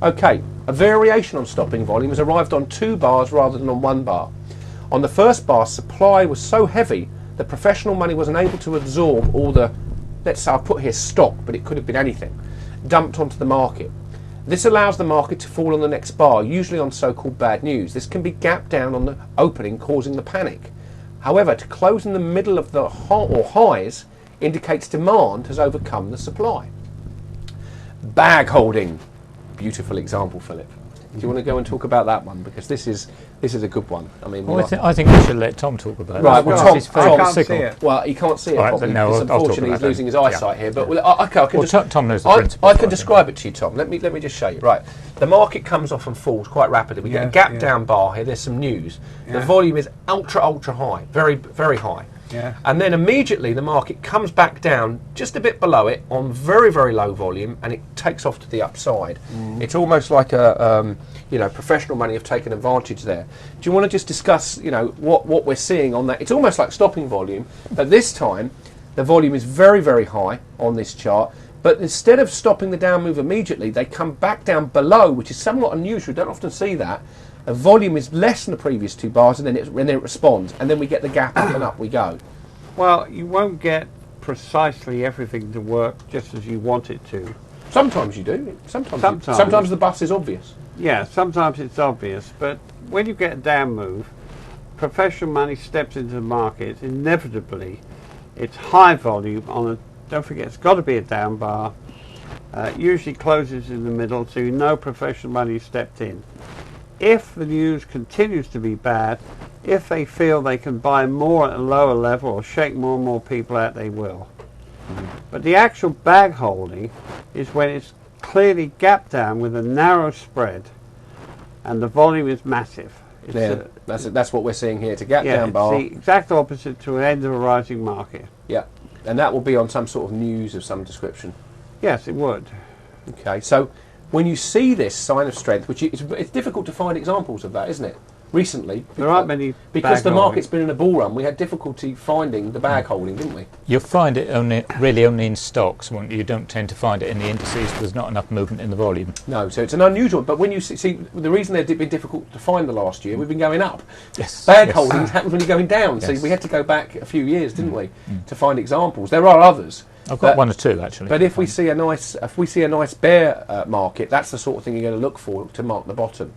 Okay, a variation on stopping volume has arrived on 2 bars rather than on 1 bar. On the first bar, supply was so heavy that professional money wasn't able to absorb all the, let's say I put here stock, but it could have been anything, dumped onto the market. This allows the market to fall on the next bar, usually on so-called bad news. This can be gapped down on the opening, causing the panic. However, to close in the middle of the highs indicates demand has overcome the supply. Bag holding. Beautiful example, Philip. Do you want to go and talk about that one? Because this is a good one. I mean, well, I think we should let Tom talk about it. Right, well, Tom, I can't see it. Well, he can't see it Right, properly no, because unfortunately he's losing his eyesight here. But Tom knows the principle. I can describe it to you, Tom. Let me just show you. Right, the market comes off and falls quite rapidly. We get a gap down bar here. There's some news. The volume is ultra high, very high. Yeah. And then immediately the market comes back down just a bit below it on very low volume, and it takes off to the upside. It's almost like a professional money have taken advantage there. Do you want to just discuss what we're seeing on that? It's almost like stopping volume, but this time the volume is very high on this chart. But instead of stopping the down move immediately, they come back down below, which is somewhat unusual. We don't often see that. The volume is less than the previous 2 bars, and then it responds, and then we get the gap up and up we go. Well, you won't get precisely everything to work just as you want it to. Sometimes you do. Sometimes the bus is obvious. Yeah, sometimes it's obvious, but when you get a down move, professional money steps into the market. Inevitably, it's high volume on a. Don't forget, it's got to be a down bar. Usually closes in the middle, so you know professional money stepped in. If the news continues to be bad, if they feel they can buy more at a lower level or shake more and more people out, they will. But the actual bag holding is when it's clearly gapped down with a narrow spread and the volume is massive. That's what we're seeing here. It's a gap down bar. It's the exact opposite to an end of a rising market. Yeah, and that will be on some sort of news of some description. Yes, it would. Okay, so when you see this sign of strength, which it's difficult to find examples of that, isn't it? Recently, there aren't many because the market's been in a bull run. We had difficulty finding the bag holding, didn't we? You'll find it only in stocks. You don't tend to find it in the indices. There's not enough movement in the volume. No, so it's an unusual. But when you see the reason they've been difficult to find the last year, we've been going up. Yes. Bag holdings happens when you're going down. Yes. So we had to go back a few years, didn't we, to find examples. There are others. I've got 1 or 2 actually. But if we see a nice bear market, that's the sort of thing you're going to look for to mark the bottom.